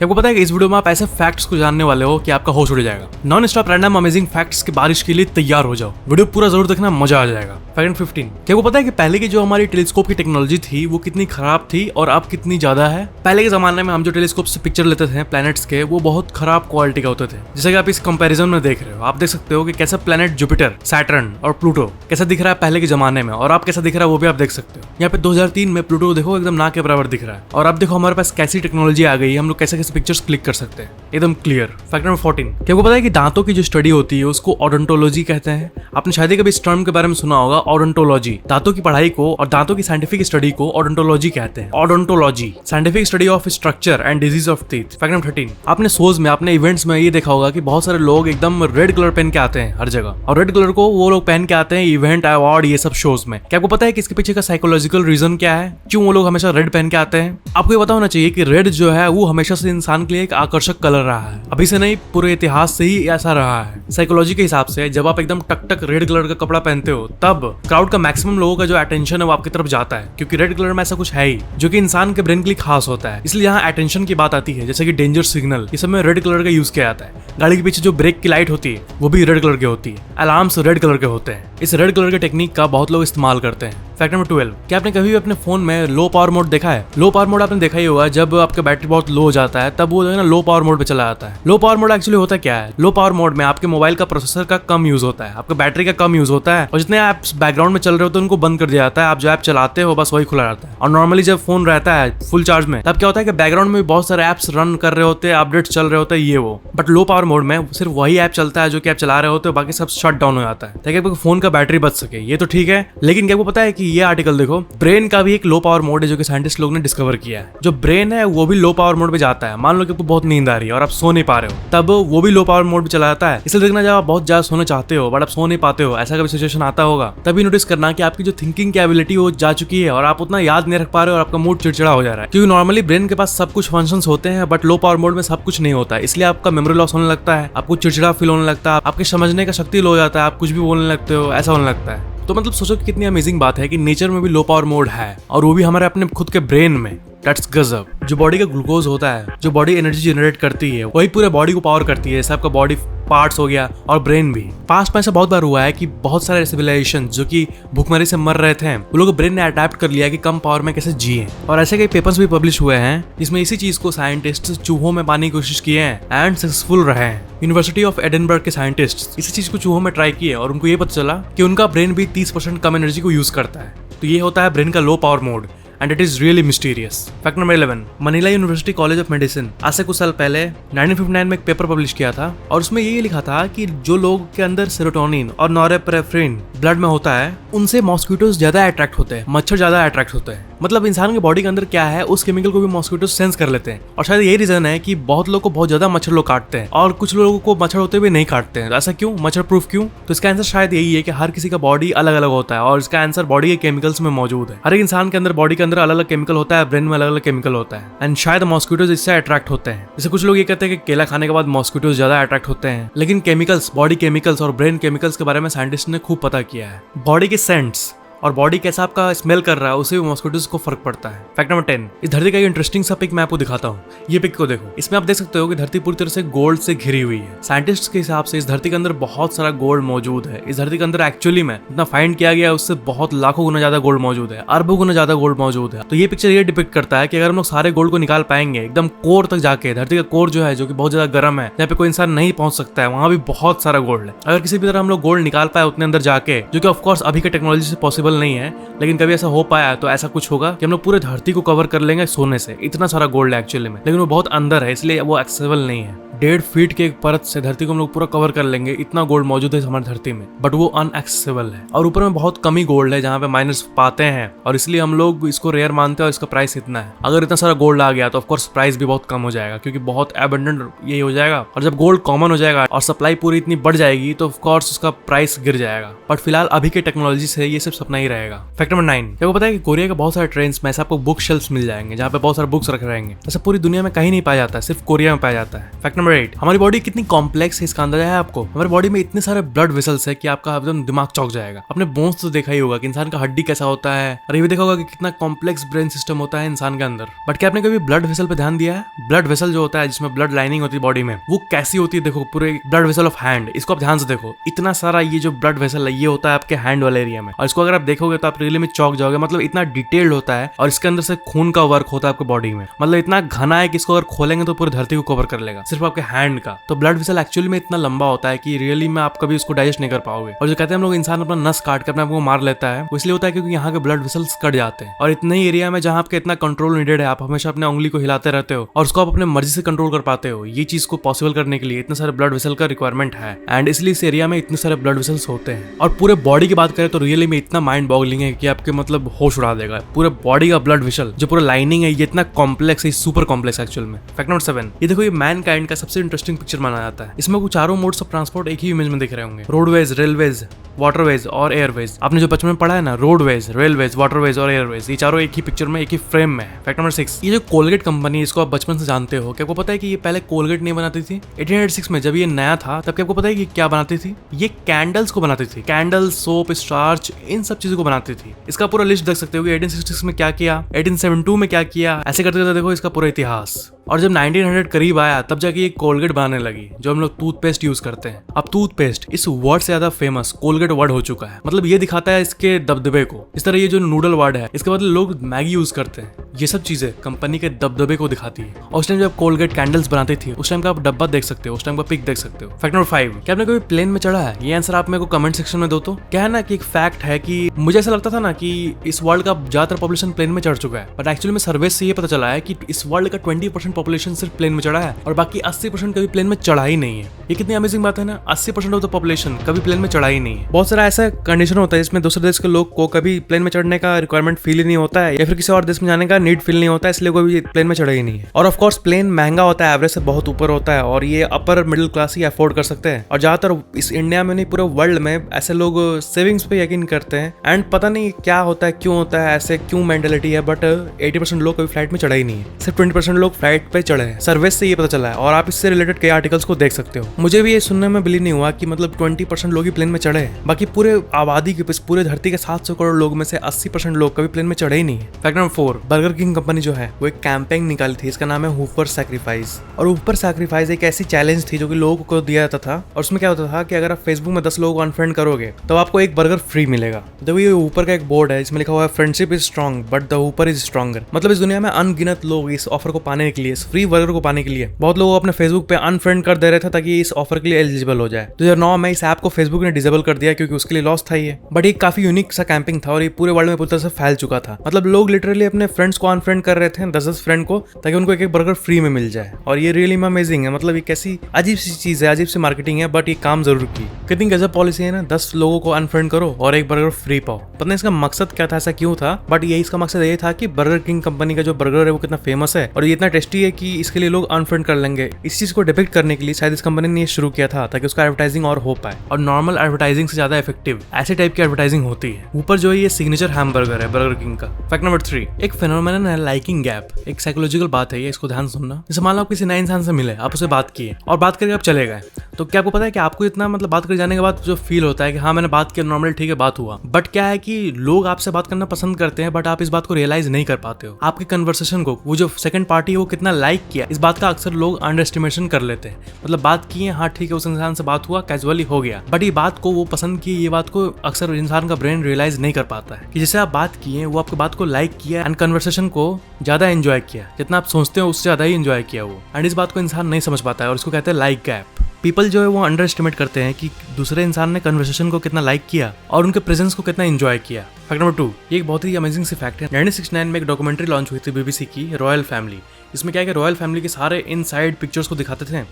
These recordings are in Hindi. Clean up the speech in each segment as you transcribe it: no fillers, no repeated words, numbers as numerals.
आपको पता है कि इस वीडियो में आप ऐसे फैक्ट्स को जानने वाले हो कि आपका होश उड़ जाएगा। Non stop random amazing facts की बारिश के लिए तैयार हो जाओ। वीडियो पूरा जरूर देखना, मजा आ जाएगा। फैक्ट 15, क्या आपको पता है कि पहले की जो हमारी टेलीस्कोप की टेक्नोलॉजी थी वो कितनी खराब थी और अब कितनी ज्यादा है। पहले के जमाने में हम जो टेलीस्कोप से पिक्चर लेते थे प्लैनेट्स के, वो बहुत खराब क्वालिटी का होते थे। जैसे कि आप इस कंपैरिजन में देख रहे हो, आप देख सकते हो कि कैसा प्लैनेट जुपिटर, सैटर्न और प्लूटो कैसा दिख रहा है पहले के जमाने में, और आप कैसा दिख रहा है वो भी आप देख सकते हो। यहाँ पे 2003 में प्लूटो देखो एकदम ना के बराबर दिख रहा है, और अब देखो हमारे पास कैसी टेक्नोलॉजी आ गई है, हम लोग कैसे कैसे पिक्चर्स क्लिक कर सकते हैं एकदम क्लियर। फैक्ट नंबर 14, क्या आपको पता है कि दांतों की जो स्टडी होती है उसको ओडोंटोलॉजी कहते हैं। आपने शायद कभी इस टर्म के बारे में सुना होगा, ओडोंटोलॉजी। दांतों की पढ़ाई को और दांतों की साइंटिफिक स्टडी को ओडोंटोलॉजी कहते हैं। Odontology, scientific study of structure and disease of teeth. Fact number 13, आपने शोज में, आपने इवेंट्स में ये देखा होगा कि बहुत सारे लोग एकदम रेड कलर पहन के आते हैं हर जगह, और रेड कलर को वो लोग पहन के आते हैं इवेंट, अवार्ड, ये सब शोज में। क्या आपको पता है कि इसके पीछे का साइकोलॉजिकल रीजन क्या है, क्यों वो लोग हमेशा रेड पहन के आते हैं? आपको ये पता होना चाहिए कि रेड जो है वो हमेशा से इंसान के लिए एक आकर्षक कलर रहा है। अभी से नहीं, पूरे इतिहास से ही ऐसा रहा है। साइकोलॉजी के हिसाब से जब आप एकदम टक टक रेड कलर का कपड़ा पहनते हो, तब क्राउड का मैक्सिमम लोगों का जो अटेंशन है वो आपकी तरफ जाता है, क्योंकि रेड कलर में ऐसा कुछ है ही जो कि इंसान के ब्रेन के लिए खास होता है। इसलिए यहाँ अटेंशन की बात आती है, जैसे कि डेंजर सिग्नल, इस समय रेड कलर का यूज किया जाता है। गाड़ी के पीछे जो ब्रेक की लाइट होती है वो भी रेड कलर की होती है। अलार्म्स रेड कलर के होते हैं। इस रेड कलर के टेक्निक का बहुत लोग इस्तेमाल करते हैं। फैक्ट नंबर 12, क्या आपने कभी भी अपने फोन में लो पावर मोड देखा है? लो पावर मोड आपने देखा ही होगा, जब आपका बैटरी बहुत लो हो जाता है तब वो ना लो पावर मोड पे चला जाता है। लो पावर मोड एक्चुअली होता क्या है? लो पावर मोड में आपके मोबाइल का प्रोसेसर का कम यूज होता है, आपका बैटरी का कम यूज होता है, और जितने ऐप्स बैकग्राउंड में चल रहे होते हैं उनको बंद कर दिया जाता है। आप जो ऐप चलाते हो बस वही खुला रहता है। और नॉर्मली जब फोन रहता है फुल चार्ज में, तब क्या होता है कि बैकग्राउंड में बहुत सारे ऐप्स रन कर रहे होते हैं, अपडेट्स चल रहे होते हैं, ये वो। बट लो पावर मोड में सिर्फ वही ऐप चलता है जो कि आप चला रहे होते हो, बाकी सब शट डाउन हो जाता है ताकि आपको फोन का बैटरी बच सके। ये तो ठीक है, लेकिन क्या आपको पता है कि ये आर्टिकल देखो, ब्रेन का भी एक लो पावर मोड है जो कि साइंटिस्ट लोग ने डिस्कवर किया है। जो ब्रेन है वो भी लो पावर मोड पे जाता है। मान लो कि आपको बहुत नींद आ रही है और आप सो नहीं पा रहे हो, तब वो भी लो पावर मोड पे चला जाता है। इसलिए देखना, जब आप बहुत ज्यादा सोना चाहते हो बट आप सो नहीं पाते हो, ऐसा कभी सिचुएशन आता होगा, तभी नोटिस करना कि आपकी जो थिंकिंग की एबिलिटी वो जा चुकी है और आप उतना याद नहीं रख पा रहे हो और आपका मूड चिड़चिड़ा हो जा रहा है। क्योंकि नॉर्मली ब्रेन के पास सब कुछ फंक्शंस होते हैं, बट लो पावर मोड में सब कुछ नहीं होता है। इसलिए आपका मेमोरी लॉस होने लगता है, आपको चिड़चिड़ा फील होने लगता है, आपके समझने का शक्ति लो हो जाता है, आप कुछ भी बोलने लगते हो, ऐसा होने लगता है। तो मतलब सोचो कि कितनी अमेजिंग बात है कि नेचर में भी लो पावर मोड है, और वो भी हमारे अपने खुद के ब्रेन में। दैट्स गजब। जो बॉडी का ग्लूकोज होता है, जो बॉडी एनर्जी जनरेट करती है, वही पूरे बॉडी को पावर करती है। जैसे आपका बॉडी पार्ट्स हो गया और ब्रेन भी। पास्ट में ऐसा बहुत बार हुआ है कि बहुत सारे सिविलाइजेशन जो कि भूखमरी से मर रहे थे, वो लोग ब्रेन ने अडैप्ट कर लिया कि कम पावर में कैसे जिए, और ऐसे कई पेपर्स भी पब्लिश हुए हैं जिसमें इसी चीज को साइंटिस्ट चूहों में पाने की कोशिश किए हैं एंड सक्सेसफुल रहे हैं। यूनिवर्सिटी ऑफ एडिनबर्ग के साइंटिस्ट इसी चीज को चूहों में ट्राई किए और उनको ये पता चला कि उनका ब्रेन भी 30% कम एनर्जी को यूज करता है। तो ये होता है ब्रेन का low power mode, and it is really mysterious. Fact number 11, Manila university college of medicine आज से कुछ साल पहले 1959 में एक पेपर पब्लिश किया था, और उसमें ये लिखा था कि जो लोग के अंदर सेरोटोनिन और नॉरेपेनेफ्रिन ब्लड में होता है, उनसे मॉस्किटोज ज्यादा अट्रैक्ट होते हैं, मच्छर ज्यादा अट्रैक्ट होते हैं। मतलब इंसान के बॉडी के अंदर क्या है उस केमिकल को भी मॉस्किटोज सेंस कर लेते हैं, और शायद यही रीजन है कि बहुत लोग को बहुत ज्यादा मच्छर लोग काटते हैं और कुछ लोगों को मच्छर होते हुए नहीं काटते हैं। ऐसा क्यों? मच्छर प्रूफ क्यों? तो इसका आंसर शायद यही है कि हर किसी का बॉडी अलग अलग होता है, और इसका आंसर बॉडी के केमिकल्स में मौजूद है। हर एक इंसान के अंदर, बॉडी के अंदर अलग अलग केमिकल होता है, ब्रेन में अलग अलग केमिकल होता है, एंड शायद मॉस्किटोज इससे अट्रैक्ट होते हैं। जैसे कुछ लोग ये कहते हैं कि केला खाने के बाद मॉस्किटोज ज्यादा अट्रैक्ट होते हैं, लेकिन केमिकल्स, बॉडी केमिकल्स और ब्रेन केमिकल्स के बारे में साइंटिस्ट ने खूब पता किया है। बॉडी के सेंट्स और बॉडी कैसा आपका स्मेल कर रहा है, उससे भी मॉस्किटोज को फर्क पड़ता है। फैक्ट नंबर 10, इस धरती का इंटरेस्टिंग सा पिक मैं आपको दिखाता हूँ। ये पिक को देखो, इसमें आप देख सकते हो कि धरती पूरी तरह से गोल्ड से घिरी हुई है। साइंटिस्ट के हिसाब से इस धरती के अंदर बहुत सारा गोल्ड मौजूद है। इस धरती के अंदर एक्चुअली में इतना फाइंड किया गया है, उससे बहुत लाखों गुना ज्यादा गोल्ड मौजूद है, अरबों गुना ज्यादा गोल्ड मौजूद है। तो ये पिक्चर ये डिपिक्ट करता है कि अगर हम लोग सारे गोल्ड को निकाल पाएंगे, एकदम कोर तक जाके, धरती का कोर जो है, जो कि बहुत ज्यादा गर्म है, जहाँ पे कोई इंसान नहीं पहुंच सकता है, वहां भी बहुत सारा गोल्ड है। अगर किसी भी तरह हम लोग गोल्ड निकाल पाए उतने अंदर जाके, जो कि ऑफकोर्स अभी के टेक्नोलॉजी से पॉसिबल नहीं है, लेकिन कभी ऐसा हो पाया तो ऐसा कुछ होगा कि हम लोग पूरे धरती को कवर कर लेंगे सोने से। इतना सारा गोल्ड है एक्चुअली में, लेकिन वो बहुत अंदर है, इसलिए वो एक्सेसिबल नहीं है। 1.5 फीट के एक परत से धरती को हम लोग पूरा कवर कर लेंगे, इतना गोल्ड मौजूद है हमारी धरती में, बट वो अनएक्सेसिबल है। और ऊपर में बहुत कमी गोल्ड है जहाँ पे माइनर्स पाते हैं, और इसलिए हम लोग इसको रेयर मानते हैं और इसका प्राइस इतना है। अगर इतना सारा गोल्ड आ गया तो ऑफकोर्स प्राइस भी बहुत कम हो जाएगा, क्योंकि बहुत एबंडेंट यही हो जाएगा। और जब गोल्ड कॉमन हो जाएगा और सप्लाई पूरी इतनी बढ़ जाएगी तो ऑफकोर्स उसका प्राइस गिर जाएगा। बट फिलहाल अभी के टेक्नोलॉजी से ये सिर्फ सपना ही ही रहेगा। फैक्ट नंबर 9, क्या आपको पता है कि कोरिया के बहुत सारे ट्रेन्स में ऐसे आपको बुक शेल्फ्स मिल जाएंगे जहाँ पे बहुत सारे बुक्स रखे रहेंगे। ऐसा पूरी दुनिया में कहीं नहीं पाया जाता है, सिर्फ कोरिया में पाया जाता है। फैक्ट नंबर 8, हमारी बॉडी कितनी कॉम्प्लेक्स है इसका अंदाजा है आपको? हमारी बॉडी में इतने सारे ब्लड वेसल्स है कि आपका एकदम दिमाग चौंक जाएगा। आपने बोन्स तो देखा ही होगा कि इंसान का हड्डी कैसा होता है, और ये भी देखा होगा कि कितना कॉम्प्लेक्स ब्रेन सिस्टम होता है इंसान के अंदर। बट क्या आपने कभी ब्लड वेसल पे ध्यान दिया है? ब्लड वेसल जो होता है जिसमें ब्लड लाइनिंग होती है बॉडी में, वो कैसी होती है? देखो, पूरे ब्लड वेसल ऑफ हैंड, इसको आप ध्यान से देखो। इतना सारा ये जो ब्लड वेसल है ये होता है आपके हैंड वाले एरिया में, और इसको अगर आप देखोगे तो आप रियली में चौंक जाओगे। मतलब इतना डिटेल्ड होता है, और इसके अंदर से खून का वर्क होता है आपके बॉडी में। मतलब इतना घना है कि इसको अगर खोलेंगे तो पूरी धरती को कवर कर लेगा, सिर्फ आपके हैंड का। तो ब्लड वेसल एक्चुअली में इतना लंबा होता है कि रियली में आप कभी उसको डाइजेस्ट नहीं कर पाओगे। और जो कहते हैं हम लोग इंसान अपना नस काट के अपने आपको मार लेता है, वो इसलिए होता है क्योंकि यहाँ के ब्लड वेसल्स कट जाते हैं। और इतने ही एरिया में जहाँ आपके इतना कंट्रोल नीडेड है, आप हमेशा अपने उंगली को हिलाते रहते हो और उसको आप अपने मर्जी से कंट्रोल कर पाते हो। ये चीज को पॉसिबल करने के लिए इतने सारे ब्लड वेसल का रिक्वायरमेंट है, एंड इसलिए इस एरिया में इतने सारे ब्लड वेसल्स होते हैं। और पूरे बॉडी की बात करें तो रियली में इतना माइंड बॉगलिंग है कि आपके मतलब होश उड़ा देगा। पूरे बॉडी का ब्लड वेसल जो पूरा लाइनिंग है ये इतना कॉम्प्लेक्स है, सुपर कॉम्प्लेक्स एक्चुअल में। फैक्ट नंबर 7, ये देखो, ये मैनकाइंड का सबसे इंटरेस्टिंग पिक्चर माना जाता है। इसमें वो चारों मोड्स ऑफ ट्रांसपोर्ट एक ही इमेज में दिख रहे होंगे, रोडवेज, रेलवेज, वाटरवेज और एयरवेज। आपने जो बचपन में पढ़ा है ना, रोडवेज, रेलवेज, वाटरवेज और एयरवेज, ये चारों एक ही पिक्चर में, एक ही फ्रेम में है। फैक्ट नंबर 6, ये जो कोलगेट कंपनी है इसको आप बचपन से जानते हो। क्या आपको पता है कि ये पहले कोलगेट नहीं बनाती थी? 1886 में जब ये नया था तब क्या आपको पता है कि क्या बनाती थी? ये कैंडल्स को बनाती थी। कैंडल, सोप, स्टार्च, इन सब चीजों को बनाती थी। इसका पूरा लिस्ट देख सकते हो कि 1866 में क्या किया, 1872 में क्या किया, ऐसे करते करते देखो इसका पूरा इतिहास। और जब 1900 करीब आया तब जाके ये कोलगेट बनाने लगी, जो हम लोग टूथपेस्ट यूज करते हैं। अब टूथपेस्ट इस वर्ड से ज्यादा फेमस कोलगेट वर्ड हो चुका है। मतलब ये दिखाता है इसके दबदबे को। इस तरह ये जो नूडल वर्ड है, इसके बदले लोग मैगी यूज करते हैं। ये सब चीजें कंपनी के दबदबे को दिखाती है। और उस टाइम जब कोलगेट कैंडल्स बनाती थी, उस टाइम का आप डब्बा देख सकते हो, उस टाइम का पिक देख सकते हो। फैक्ट नंबर 5, क्या आपने कभी प्लेन में चढ़ा है? ये आंसर आप मेरे को कमेंट सेक्शन में दो। तो क्या है ना कि एक फैक्ट है कि मुझे ऐसा लगता था ना कि इस वर्ल्ड का ज्यादातर पॉपुलेशन प्लेन में चढ़ चुका है, बट एक्चुअली में सर्वे से ये पता चला है कि इस वर्ल्ड का 20% पॉपुलेशन सिर्फ प्लेन में चढ़ा है और बाकी 80% कभी प्लेन में चढ़ा ही नहीं है। ये कितनी अमेजिंग बात है ना, 80% ऑफ द पॉपुलेशन कभी प्लेन में चढ़ा ही नहीं है। बहुत सारा ऐसा कंडीशन होता है जिसमें दूसरे देश के लोग को कभी प्लेन में चढ़ने का रिक्वायरमेंट फील ही नहीं होता है, या फिर किसी और देश में जाने का नीड फील नहीं होता है, इसलिए कोई प्लेन में चढ़ा ही नहीं है। और ऑफ कोर्स प्लेन महंगा होता है, एवरेज से बहुत ऊपर होता है, और ये अपर मिडिल क्लास ही अफोर्ड कर सकते हैं। और ज्यादातर इस इंडिया में नहीं, पूरे वर्ल्ड में ऐसे लोग सेविंग्स पे यकीन करते हैं। एंड पता नहीं क्या होता है, क्यों होता है, ऐसे क्यों मेंटालिटी है, बट 80% लोग कभी फ्लाइट में चढ़ा ही नहीं है, सिर्फ 20% लोग फ्लाइट पे चढ़े हैं। सर्विस से ये पता चला है, और आप इससे रिलेटेड कई आर्टिकल्स को देख सकते हो। मुझे भी ये सुनने में बिलीव नहीं हुआ कि मतलब 20% लोग ही प्लेन में चढ़े हैं, बाकी पूरे आबादी के पूरे धरती के 700 करोड़ लोग में से 80% लोग कभी प्लेन में चढ़े ही नहीं है। Fact number 4, burger king company जो है वो एक कैंपेन निकाली थी, इसका नाम है हूपर सैक्रिफाइस। और हूपर सैक्रिफाइस एक ऐसी चैलेंज थी जो कि लोगों को दिया जाता था, और उसमें क्या होता था कि अगर आप फेसबुक में 10 लोगों को अनफ्रेंड करोगे तो आपको एक बर्गर फ्री मिलेगा। देखो, ये ऊपर का एक बोर्ड है, इसमें लिखा हुआ है friendship is strong but the Hooper is stronger. मतलब इस दुनिया में अनगिनत लोग इस ऑफर को पाने के लिए, इस फ्री बर्गर को पाने के लिए बहुत लोगों को अपने फेसबुक पे अनफ्रेंड कर दे रहे थे ताकि इस ऑफर के लिए एलिजिबल हो जाए। 2009 में इस ऐप को फेसबुक ने डिसेबल कर दिया क्योंकि उसके लिए लॉस था ये। बट ये काफी यूनिक सा कैंपिंग था और ये पूरे वर्ल्ड में पूरी तरह से फैल चुका था। मतलब लोग लिटरली अपने फ्रेंड्स को अनफ्रेंड कर रहे थे, 10-10 फ्रेंड को, ताकि उनको एक बर्गर फ्री में मिल जाए। और ये रियली अमेजिंग है। मतलब ये कैसी अजीब सी चीज है, अजीब सी मार्केटिंग है, बट ये काम जरूर की। कितनी गजब पॉलिसी है ना, 10 लोगों को अनफ्रेंड करो और एक बर्गर फ्री पाओ। पता नहीं इसका मकसद क्या था, ऐसा क्यों था, बट ये इसका मकसद ये था कि बर्गर किंग कंपनी का जो बर्गर है वो कितना फेमस है और ये इतना टेस्टी है कि इसके लिए लोग अनफ्रेंड कर लेंगे। इस चीज को डिपिक्ट करने के लिए शायद इस कंपनी ने ये शुरू किया था ताकि उसका एडवर्टाइजिंग और हो पाए, और नॉर्मल एडवर्टाइजिंग से ज्यादा इफेक्टिव ऐसे टाइप की एडवर्टाइजिंग होती है। ऊपर जो है ये सिग्नेचर हैमबर्गर है बर्गर किंग का। फैक्ट नंबर 3, एक फेनोमेनन है लाइकिंग गैप। एक साइकोलॉजिकल बात है ये, इसको ध्यान सुनना। जैसे मान लो आप किसी नए इंसान से मिले, आप उसे बात किए और बात करके आप चले गए, तो क्या आपको पता है कि आपको इतना मतलब बात कर जाने के बाद जो फील होता है कि हाँ मैंने बात किया, नॉर्मल ठीक है बात हुआ, बट क्या है कि लोग आपसे बात करना पसंद करते हैं, बट आप इस बात को रियलाइज नहीं कर पाते हो। आपकी कन्वर्सेशन को वो जो सेकंड पार्टी है वो कितना लाइक किया, इस बात का अक्सर लोग अंडर एस्टिमेशन कर लेते हैं। मतलब बात किए, हाँ ठीक है उस इंसान से बात हुआ, कैजुअली हो गया, बट ये बात को वो पसंद की, ये बात को अक्सर इंसान का ब्रेन रियलाइज नहीं कर पाता है कि जैसे आप बात किए वो आपकी बात को लाइक किया एंड कन्वर्सेशन को ज्यादा एंजॉय किया, जितना आप सोचते हो उससे ज्यादा ही एंजॉय किया वो। एंड इस बात को इंसान नहीं समझ पाता है और इसको कहते हैं लाइक गैप। पीपल जो है वो अंडर एस्टिमेट करते हैं कि दूसरे इंसान ने कन्वर्सेशन को कितना लाइक किया और उनके प्रेजेंस को कितना एंजॉय किया। फैक्ट नंबर 2, ये एक बहुत ही अमेजिंग सी फैक्ट है। 1969 में एक डॉक्यूमेंट्री लॉन्च हुई थी बीबीसी की, रॉयल फैमिली। इसमें क्या है कि रॉयल फैमिली के सारे इनसाइड पिक्चर्स को दिखाते थे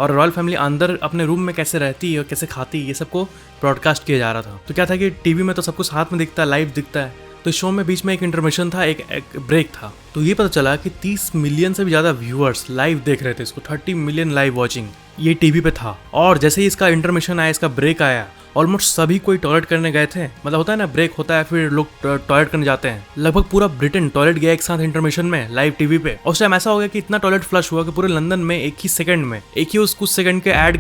और रॉयल फैमिली अंदर अपने रूम में कैसे रहती है और कैसे खाती है, ये सबको ब्रॉडकास्ट किया जा रहा था। तो क्या था कि टीवी में तो सब कुछ साथ में दिखता है, लाइव दिखता है, तो शो में बीच में एक इंटरमिशन था, एक ब्रेक था। तो ये पता चला कि 30 मिलियन से भी ज्यादा व्यूअर्स लाइव देख रहे थे इसको, 30 मिलियन लाइव वॉचिंग ये टीवी पे था। और जैसे ही इसका इंटरमिशन आया, इसका ब्रेक आया, ऑलमोस्ट सभी कोई टॉयलेट करने गए थे, मतलब होता है ना ब्रेक होता है फिर लोग टॉयलेट करने जाते हैं। लगभग पूरा ब्रिटेन टॉयलेट गया एक साथ इंटरमिशन में लाइव टीवी पे। उस टाइम ऐसा हो गया कि इतना टॉयलेट फ्लश हुआ कि पूरे लंदन में एक ही सेकंड में, एक ही उस कुछ सेकंड के ऐड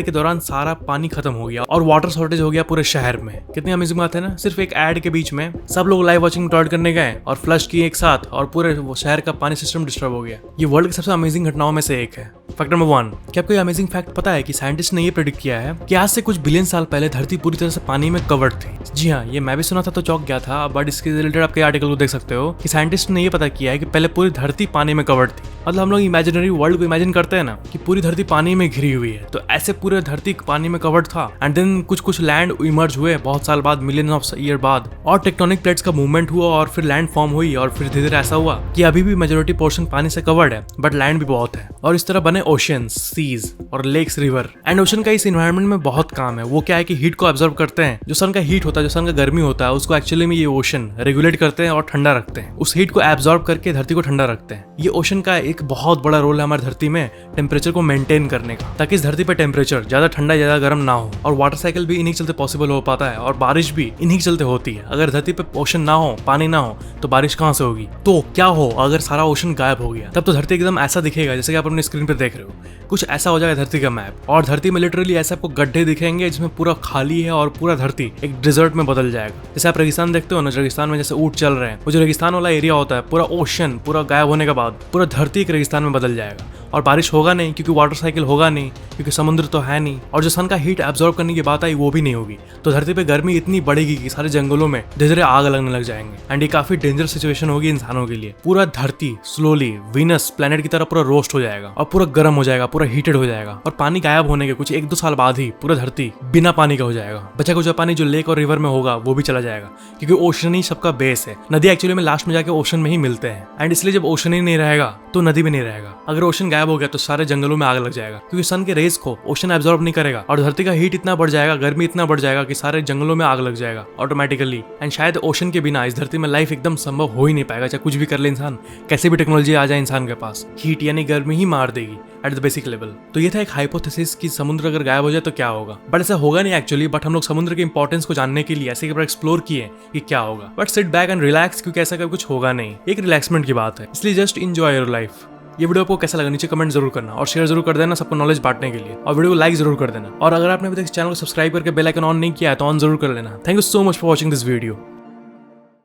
के दौरान सारा पानी खत्म हो गया और वाटर शॉर्टेज हो गया पूरे शहर में। कितनी अमेजिंग बात है ना, सिर्फ एक ऐड के बीच में सब लोग लाइव वॉचिंग टॉयलेट करने गए और फ्लश किए एक साथ और पूरे शहर का पानी सिस्टम डिस्टर्ब हो गया। ये वर्ल्ड की सबसे अमेजिंग घटनाओं में से एक है। फैक्ट नंबर 1, क्या आपको ये अमेजिंग फैक्ट पता है कि साइंटिस्ट ने ये प्रेडिक्ट किया है कि आज से कुछ बिलियन साल पहले धरती पूरी तरह से पानी में कवर्ड थी। जी हाँ, ये मैं भी सुना था तो चौंक गया था, बट इसके रिलेटेड आपके आर्टिकल को देख सकते हो कि साइंटिस्ट ने ये पता किया है कि पहले पूरी धरती पानी में कवर्ड थी। मतलब हम लोग इमेजिनरी वर्ल्ड को इमेजिन करते हैं ना कि पूरी धरती पानी में घिरी हुई है, तो ऐसे पूरे धरती पानी में कवर्ड था एंड देन कुछ लैंड इमर्ज हुए बहुत साल बाद, मिलियन ऑफ ईयर बाद, और टेक्टोनिक प्लेट्स का मूवमेंट हुआ और फिर लैंड फॉर्म हुई और फिर धीरे धीरे ऐसा हुआ कि अभी भी मेजोरिटी पोर्शन पानी से कवर्ड है बट लैंड भी बहुत है। और इस तरह बने ओशियंस, सीज और लेक्स, रिवर। एंड ओशन का इस एनवायरनमेंट में बहुत काम है। वो क्या है कि हीट को ऑब्जर्व करते हैं, जो सन का हीट होता है, जो सन का गर्मी होता है, उसको एक्चुअली में ये ओशन रेगुलेट करते हैं और ठंडा रखते हैं। उस हीट को एब्जॉर्ब करके धरती को ठंडा रखते हैं। ये ओशन का एक बहुत बड़ा रोल है हमारी धरती में टेम्परेचर को मेंटेन करने का, ताकि इस धरती पे टेम्परेचर ज्यादा ठंडा ज्यादा गर्म ना हो। और वाटर साइकिल भी इन्हीं चलते पॉसिबल हो पाता है और बारिश भी इन्हीं चलते होती है। अगर धरती पे ओशन ना हो, पानी ना हो, तो बारिश कहाँ से होगी? तो क्या हो अगर सारा ओशन गायब हो गया? तब तो धरती एकदम ऐसा दिखेगा जैसे कि आप अपनी स्क्रीन पे देख रहे हो। कुछ ऐसा हो जाएगा धरती का मैप, और धरती में लिटरली ऐसे आपको गड्ढे दिखेंगे जिसमें पूरा खाली है और पूरा धरती एक डिजर्ट में बदल जाएगा। जैसे आप रेगिस्तान देखते हो ना, रेगिस्तान में जैसे ऊंट चल रहे हैं, वो जो रेगिस्तान वाला एरिया होता है, पूरा ओशन पूरा गायब होने के बाद पूरा धरती एक रेगिस्तान में बदल जाएगा और बारिश होगा नहीं, क्योंकि वाटर साइकिल होगा नहीं, क्योंकि समुद्र तो है नहीं, और जो सन का हीट एब्जॉर्ब करने की बात आई वो भी नहीं होगी। तो धरती पे गर्मी इतनी बढ़ेगी कि सारे जंगलों में धीरे धीरे आग लगने लग जाएंगे एंड ये काफी डेंजर सिचुएशन होगी इंसानों के लिए। पूरा धरती स्लोली वीनस प्लेनेट की तरह पूरा रोस्ट हो जाएगा और पूरा गर्म हो जाएगा, पूरा हीटेड हो जाएगा। और पानी गायब होने के कुछ 1-2 साल बाद ही पूरा धरती बिना पानी का हो जाएगा। बचा कुछ पानी जो लेक और रिवर में होगा वो भी चला जाएगा, क्योंकि ओशन ही सबका बेस है। नदी एक्चुअली में लास्ट में जाके ओशन में ही मिलते हैं एंड इसलिए जब ओशन ही नहीं रहेगा तो नदी भी नहीं रहेगा। अगर ओशन गायब हो गया तो सारे जंगलों में आग लग जाएगा, क्योंकि सन के रेज को ओशन एब्जॉर्ब नहीं करेगा और धरती का हीट इतना बढ़ जाएगा, गर्मी इतना बढ़ जाएगा कि सारे जंगलों में आग लग जाएगा ऑटोमेटिकली। एंड शायद ओशन के बिना इस धरती में लाइफ एकदम संभव हो ही नहीं पाएगा। चाहे कुछ भी कर ले इंसान, कैसे भी टेक्नोलॉजी आ जाए इंसान के पास, हीट यानी गर्मी ही मार देगी एट द बेसिक लेवल। तो ये था एक हाइपोथेसिस कि समुद्र अगर गायब हो जाए तो क्या होगा, बट ऐसा होगा नहीं एक्चुअली। बट हम लोग समुद्र के इंपॉर्टेंस को जानने के लिए ऐसे एक बार एक्सप्लोर किए कि क्या होगा। But sit back and relax, क्योंकि ऐसा कभी कुछ होगा नहीं, एक रिलैक्समेंट की बात है, इसलिए जस्ट एंजॉय योर लाइफ। ये वीडियो आपको कैसा लगा नीचे कमेंट जरूर करना और शेयर जरूर कर देना सबको नॉलेज बांटने के लिए, और वीडियो को लाइक जरूर कर देना। और अगर आपने अभी तक इस चैनल को सब्सक्राइब करके बेल आइकन ऑन नहीं किया है तो ऑन जरूर कर लेना। Thank you so much for watching this video.